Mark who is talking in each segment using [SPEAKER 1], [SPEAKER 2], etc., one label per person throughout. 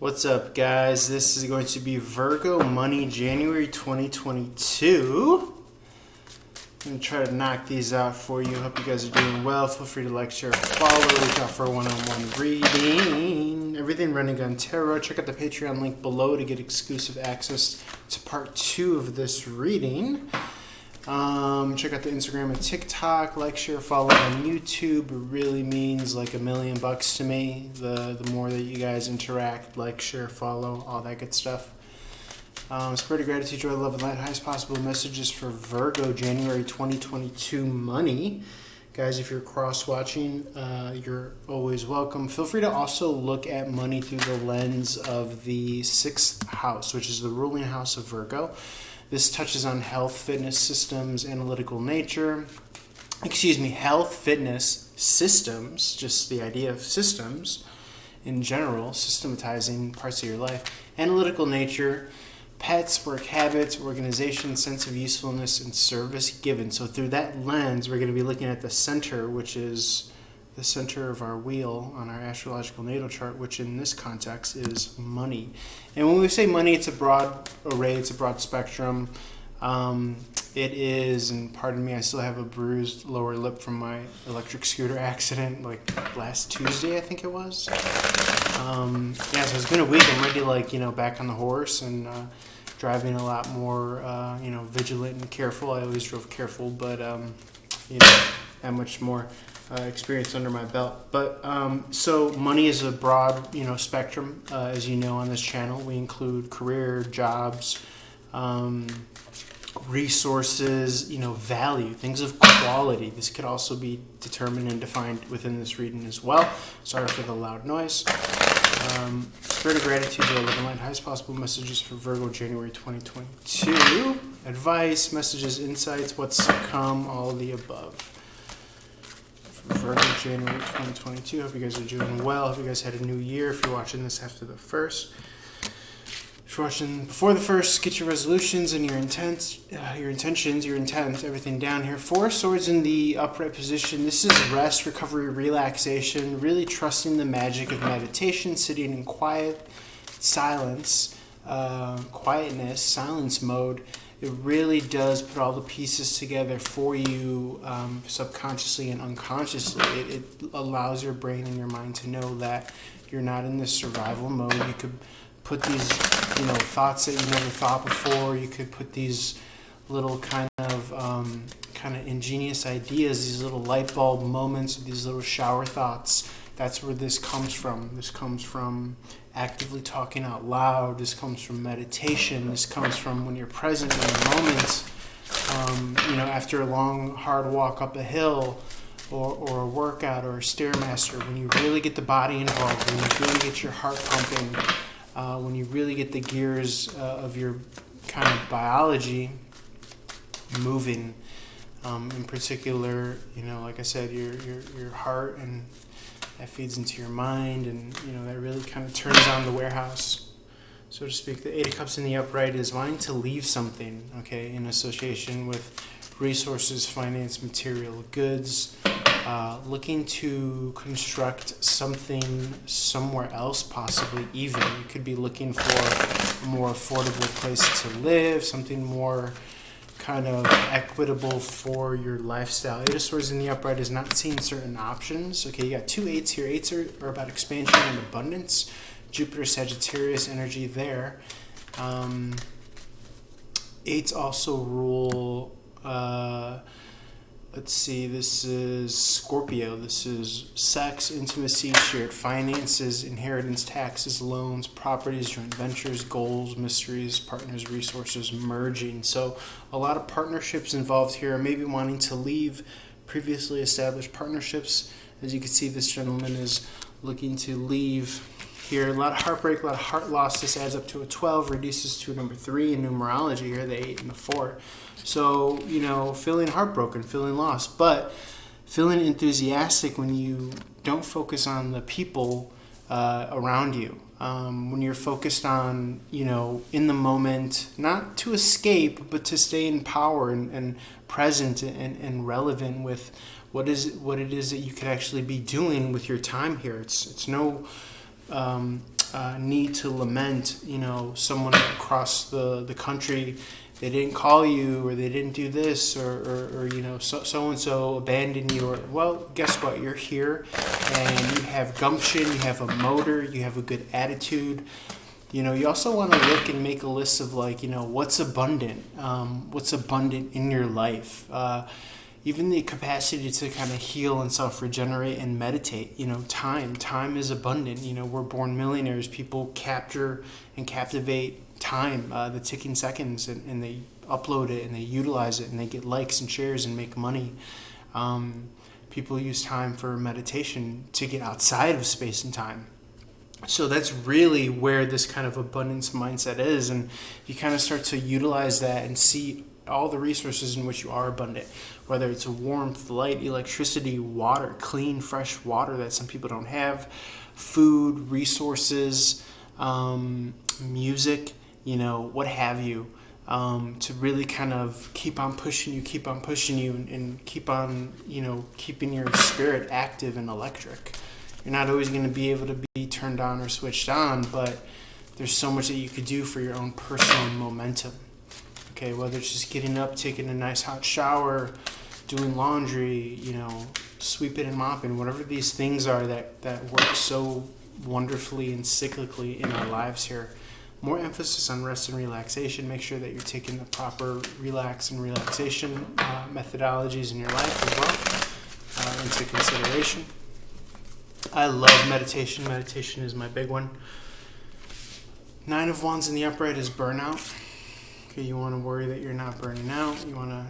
[SPEAKER 1] What's up, guys? This is going to be Virgo Money January 2022. I'm going to try to knock these out for you. Hope you guys are doing well. Feel free to like, share, follow. Look out for a one-on-one reading. Everything Running Gun Tarot. Check out the Patreon link below to get exclusive access to part 2 of this reading. Check out the Instagram and TikTok. Like, share, follow on YouTube. It really means like $1 million to me. The more that you guys interact, like, share, follow, all that good stuff. Spirit of gratitude, joy, love, and light. Highest possible messages for Virgo January 2022 money. Guys, if you're cross-watching, you're always welcome. Feel free to also look at money through the lens of the 6th house, which is the ruling house of Virgo. This touches on health, fitness, systems, analytical nature. Health, fitness, systems, just the idea of systems in general, systematizing parts of your life. Analytical nature, pets, work habits, organization, sense of usefulness, and service given. So through that lens, we're going to be looking at the center, which is the center of our wheel on our astrological natal chart, which in this context is money. And when we say money, it's a broad array, it's a broad spectrum. It is, and pardon me, I still have a bruised lower lip from my electric scooter accident, like last Tuesday, I think it was. So it's been a week. I'm ready to, back on the horse and driving a lot more, vigilant and careful. I always drove careful, but, that much more experience under my belt. But so money is a broad, spectrum. As you know, on this channel, we include career, jobs, resources, value, things of quality. This could also be determined and defined within this reading as well. Sorry for the loud noise. Spirit of gratitude, joy, love, and light. Highest possible messages for Virgo January 2022. Advice, messages, insights, what's to come, all of the above. Virgo January 2022. Hope you guys are doing well. Hope you guys had a new year. If you're watching this after the first, if you're watching before the first, get your resolutions and your intent, everything down here. 4 swords in the upright position. This is rest, recovery, relaxation. Really trusting the magic of meditation, sitting in quiet, silence, quietness, silence mode. It really does put all the pieces together for you subconsciously and unconsciously. It allows your brain and your mind to know that you're not in this survival mode. You could put these, thoughts that you never thought before. You could put these little kind of ingenious ideas, these little light bulb moments, these little shower thoughts. That's where this comes from. This comes from actively talking out loud. This comes from meditation. This comes from when you're present in the moment. After a long, hard walk up a hill or a workout or a Stairmaster, when you really get the body involved, when you really get your heart pumping, when you really get the gears of your kind of biology moving, in particular, like I said, your heart, and that feeds into your mind, and that really kind of turns on the warehouse, so to speak. The 8 of Cups in the upright is wanting to leave something, in association with resources, finance, material goods, looking to construct something somewhere else, possibly even. You could be looking for a more affordable place to live, something more kind of equitable for your lifestyle. 8 of Swords in the upright is not seeing certain options. You got 2 8s here. 8s are about expansion and abundance. Jupiter, Sagittarius energy there. 8s also rule, this is Scorpio. This is sex, intimacy, shared finances, inheritance, taxes, loans, properties, joint ventures, goals, mysteries, partners, resources, merging. So a lot of partnerships involved here, maybe wanting to leave previously established partnerships. As you can see, this gentleman is looking to leave here. A lot of heartbreak, a lot of heart loss. This adds up to a 12, reduces to a number 3 in numerology here, the 8 and the 4. So, feeling heartbroken, feeling lost, but feeling enthusiastic when you don't focus on the people around you. When you're focused on, in the moment, not to escape, but to stay in power and present and relevant with what it is that you could actually be doing with your time here. It's no need to lament, someone across the country, they didn't call you, or they didn't do this, or so and so abandoned you, or, well, guess what? You're here, and you have gumption, you have a motor, you have a good attitude. You also want to look and make a list of what's abundant, in your life. Even the capacity to kind of heal and self-regenerate and meditate. Time is abundant. We're born millionaires. People capture and captivate time, the ticking seconds, and they upload it and they utilize it and they get likes and shares and make money. People use time for meditation to get outside of space and time. So that's really where this kind of abundance mindset is, and you kind of start to utilize that and see all the resources in which you are abundant, whether it's warmth, light, electricity, water, clean, fresh water that some people don't have, food, resources, music, what have you, to really kind of keep on pushing you and keep on, keeping your spirit active and electric. You're not always going to be able to be turned on or switched on, but there's so much that you could do for your own personal momentum. Okay, whether it's just getting up, taking a nice hot shower, doing laundry, sweeping and mopping, whatever these things are that work so wonderfully and cyclically in our lives here. More emphasis on rest and relaxation. Make sure that you're taking the proper relaxation methodologies in your life as well into consideration. I love meditation. Meditation is my big one. 9 of Wands in the upright is burnout. Okay, you want to worry that you're not burning out. You want to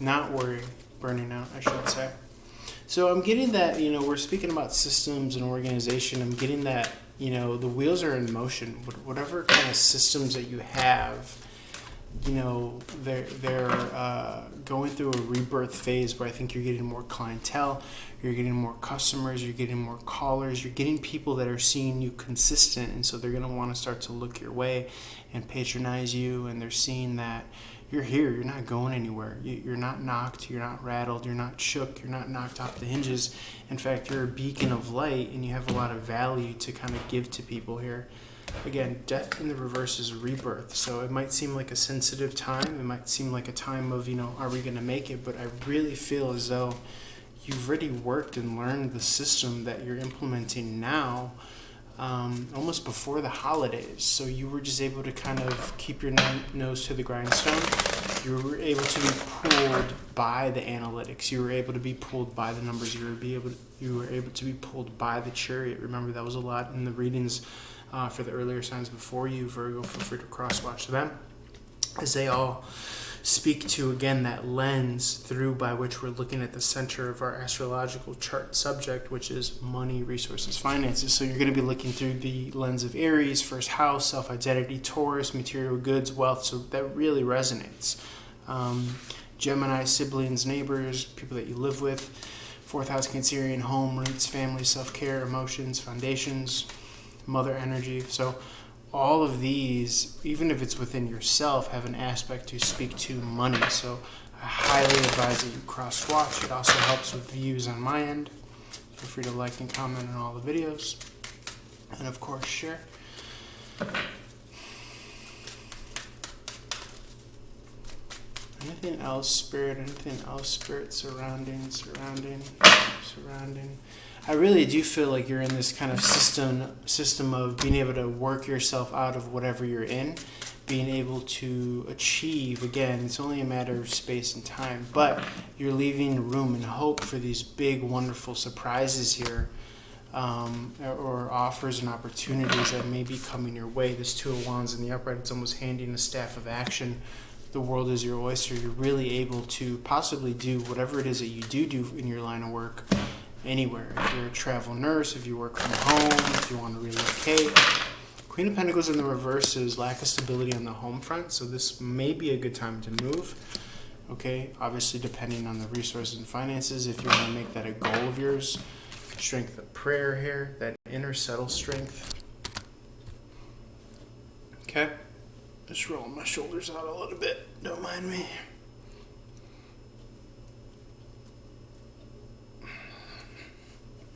[SPEAKER 1] not worry burning out, I should say. So I'm getting that, we're speaking about systems and organization. I'm getting that, the wheels are in motion. Whatever kind of systems that you have, they're going through a rebirth phase where I think you're getting more clientele, you're getting more customers, you're getting more callers, you're getting people that are seeing you consistent, and so they're going to want to start to look your way and patronize you, and they're seeing that you're here, you're not going anywhere, you're not knocked, you're not rattled, you're not shook, you're not knocked off the hinges. In fact, you're a beacon of light, and you have a lot of value to kind of give to people here. Again, death in the reverse is rebirth, so it might seem like a sensitive time, it might seem like a time of, are we going to make it, but I really feel as though you've already worked and learned the system that you're implementing now, almost before the holidays. So you were just able to kind of keep your nose to the grindstone. You were able to be pulled by the analytics. You were able to be pulled by the numbers. You were able to be pulled by the chariot. Remember, that was a lot in the readings for the earlier signs before you, Virgo. Feel free to cross-watch them, as they all speak to, again, that lens through by which we're looking at the center of our astrological chart subject, which is money, resources, finances. So you're going to be looking through the lens of Aries, first house, self-identity, Taurus, material goods, wealth. So that really resonates. Gemini, siblings, neighbors, people that you live with. Fourth house, Cancerian, home, roots, family, self-care, emotions, foundations, mother energy. So all of these, even if it's within yourself, have an aspect to speak to money. So I highly advise that you cross-watch. It also helps with views on my end. Feel free to like and comment on all the videos. And of course, share. Anything else, Spirit? Anything else, Spirit? Surrounding. I really do feel like you're in this kind of system of being able to work yourself out of whatever you're in, being able to achieve. Again, it's only a matter of space and time, but you're leaving room and hope for these big, wonderful surprises here, or offers and opportunities that may be coming your way. This Two of Wands in the upright, it's almost handing a staff of action. The world is your oyster. You're really able to possibly do whatever it is that you do in your line of work anywhere. If you're a travel nurse, if you work from home, if you want to relocate. Queen of Pentacles in the reverse is lack of stability on the home front, so this may be a good time to move. Okay, obviously depending on the resources and finances, if you want to make that a goal of yours. Strength of prayer here, that inner subtle strength. Okay, just rolling my shoulders out a little bit, don't mind me.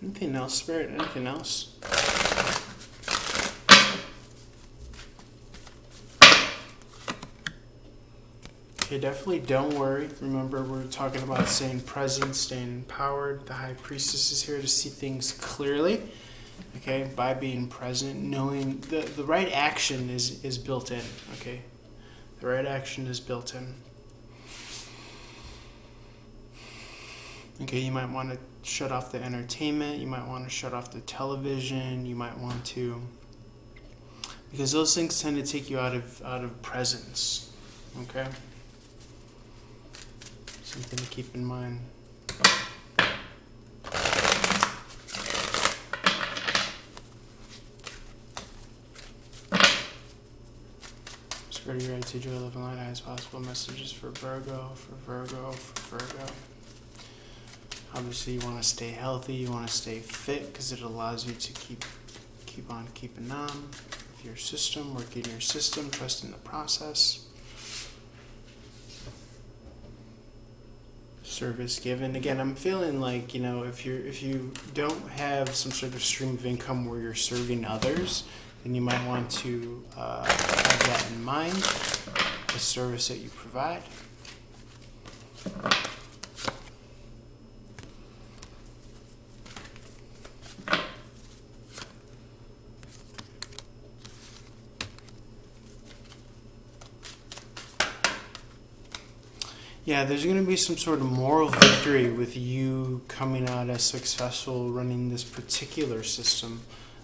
[SPEAKER 1] Anything else, Spirit? Anything else? Okay, definitely don't worry. Remember, we're talking about staying present, staying empowered. The High Priestess is here to see things clearly. Okay, by being present, knowing the right action is built in. Okay, the right action is built in. Okay, you might want to shut off the entertainment. You might want to shut off the television. You might want to, because those things tend to take you out of presence. Okay, something to keep in mind. Spirit of gratitude, joy, love, and light, highest possible messages for Virgo, for Virgo, for Virgo. Obviously, you want to stay healthy, you want to stay fit, because it allows you to keep on keeping on with your system, working your system, trusting the process. Service given. Again, I'm feeling like, if you don't have some sort of stream of income where you're serving others, then you might want to have that in mind, the service that you provide. Yeah, there's going to be some sort of moral victory with you coming out as successful running this particular system.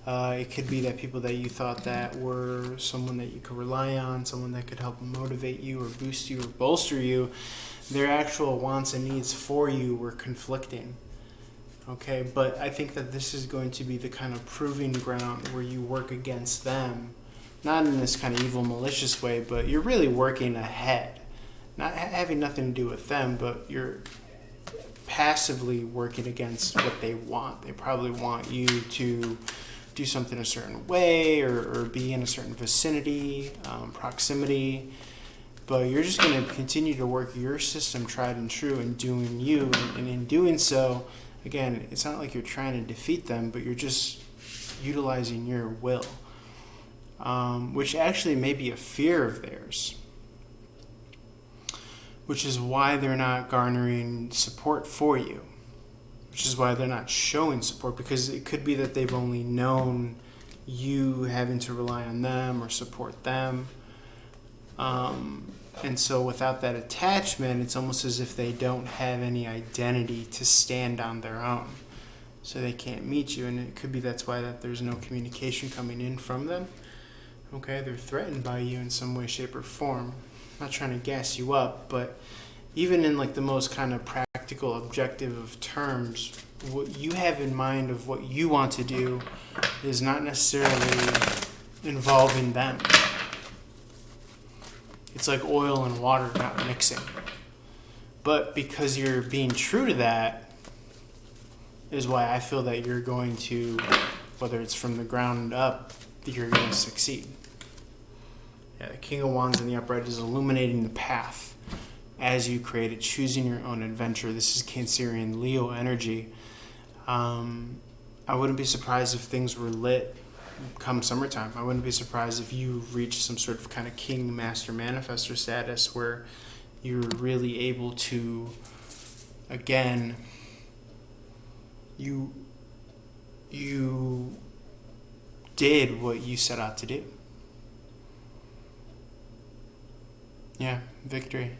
[SPEAKER 1] It could be that people that you thought that were someone that you could rely on, someone that could help motivate you or boost you or bolster you, their actual wants and needs for you were conflicting. Okay, but I think that this is going to be the kind of proving ground where you work against them, not in this kind of evil, malicious way, but you're really working ahead. Not having nothing to do with them, but you're passively working against what they want. They probably want you to do something a certain way or be in a certain vicinity, proximity. But you're just going to continue to work your system tried and true and doing you. And in doing so, again, it's not like you're trying to defeat them, but you're just utilizing your will, which actually may be a fear of theirs. Which is why they're not garnering support for you. Which is why they're not showing support, because it could be that they've only known you having to rely on them or support them. And so without that attachment, it's almost as if they don't have any identity to stand on their own. So they can't meet you, and it could be that's why that there's no communication coming in from them. Okay, they're threatened by you in some way, shape, or form. I'm not trying to gas you up, but even in like the most kind of practical, objective of terms, what you have in mind of what you want to do is not necessarily involving them. It's like oil and water not mixing. But because you're being true to that is why I feel that you're going to, whether it's from the ground up, you're going to succeed. Yeah, the King of Wands in the upright is illuminating the path as you create it, choosing your own adventure. This is Cancerian Leo energy. I wouldn't be surprised if things were lit come summertime. I wouldn't be surprised if you reached some sort of kind of king, master, manifestor status where you're really able to, again, you did what you set out to do. Yeah, victory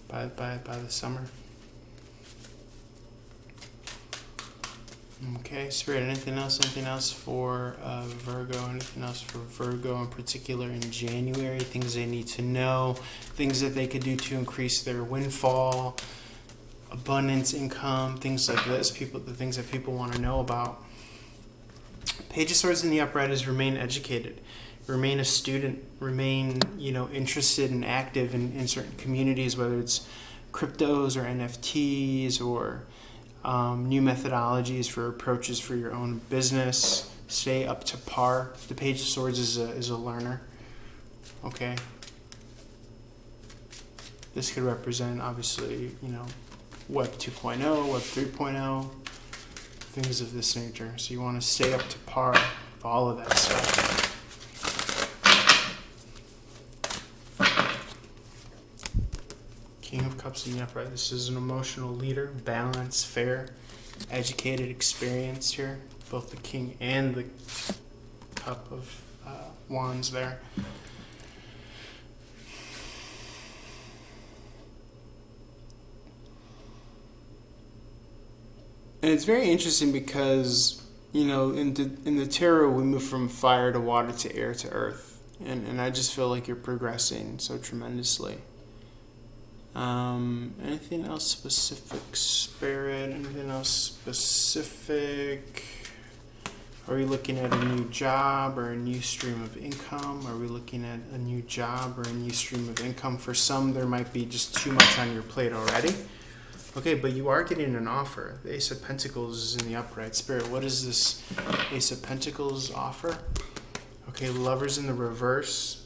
[SPEAKER 1] by the summer. Okay, Spirit, anything else for Virgo? Anything else for Virgo in particular in January? Things they need to know, things that they could do to increase their windfall, abundance, income, things like this. The things that people want to know about. Page of Swords in the upright is remain educated, remain a student, remain interested and active in certain communities, whether it's cryptos or NFTs or new methodologies for approaches for your own business. Stay up to par. The Page of Swords is a learner. Okay. This could represent, obviously, Web 2.0, Web 3.0, things of this nature. So you want to stay up to par with all of that stuff. Cups in the upright. This is an emotional leader, balanced, fair, educated, experienced here. Both the King and the Cup of Wands there. And it's very interesting because, you know, in the tarot, we move from fire to water to air to earth. And I just feel like you're progressing so tremendously. Anything else specific, Spirit? Anything else specific? Are we looking at a new job or a new stream of income? Are we looking at a new job or a new stream of income? For some, there might be just too much on your plate already. Okay, but you are getting an offer. The Ace of Pentacles is in the upright. Spirit, what does this Ace of Pentacles offer? Okay, Lovers in the reverse.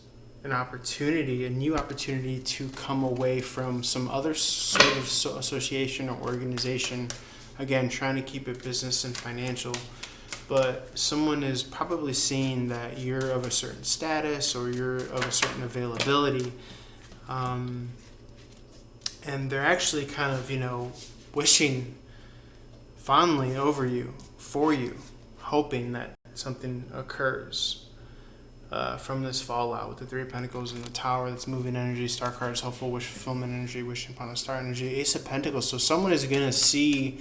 [SPEAKER 1] An opportunity, a new opportunity to come away from some other sort of association or organization. Again, trying to keep it business and financial. But someone is probably seeing that you're of a certain status or you're of a certain availability. And they're actually kind of, you know, wishing fondly over you, for you, hoping that something occurs from this fallout with the Three of Pentacles and the Tower. That's moving energy, star cards, hopeful, wish fulfillment energy, wishing upon a star energy, Ace of Pentacles. So someone is going to see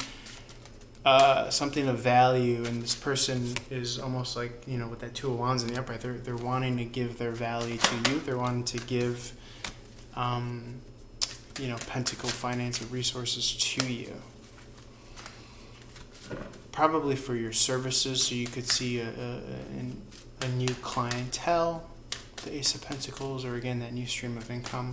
[SPEAKER 1] something of value, and this person is almost like, you know, with that Two of Wands in the upright, they're wanting to give their value to you. They're wanting to give you know, pentacle, finance, and resources to you. Probably for your services, so you could see a new clientele, the Ace of Pentacles, or again, that new stream of income.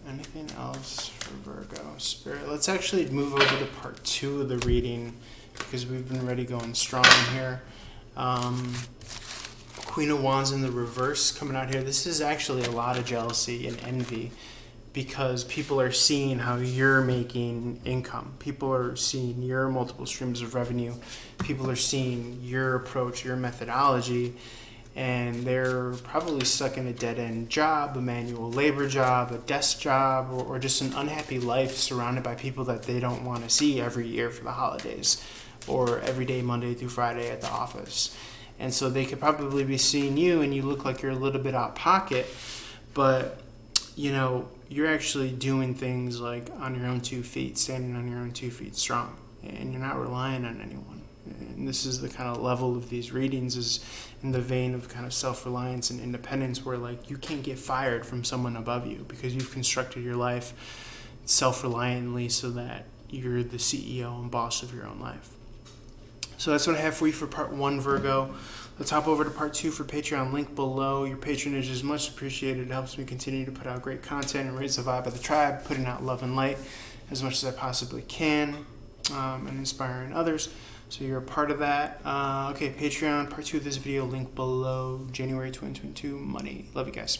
[SPEAKER 1] Anything else for Virgo? Spirit, let's actually move over to part 2 of the reading because we've been already going strong here. Queen of Wands in the reverse coming out here. This is actually a lot of jealousy and envy, because people are seeing how you're making income. People are seeing your multiple streams of revenue. People are seeing your approach, your methodology, and they're probably stuck in a dead-end job, a manual labor job, a desk job, or just an unhappy life surrounded by people that they don't want to see every year for the holidays or every day, Monday through Friday at the office. And so they could probably be seeing you and you look like you're a little bit out of pocket, but, you know, you're actually doing things like on your own 2 feet, standing on your own 2 feet strong, and you're not relying on anyone. And this is the kind of level of these readings, is in the vein of kind of self-reliance and independence, where like you can't get fired from someone above you because you've constructed your life self-reliantly so that you're the CEO and boss of your own life. So that's what I have for you for part 1, Virgo. Let's hop over to part 2 for Patreon, link below. Your patronage is much appreciated. It helps me continue to put out great content and raise the vibe of the tribe, putting out love and light as much as I possibly can, and inspiring others. So you're a part of that. Okay, Patreon, part 2 of this video, link below, January 2022, money. Love you guys.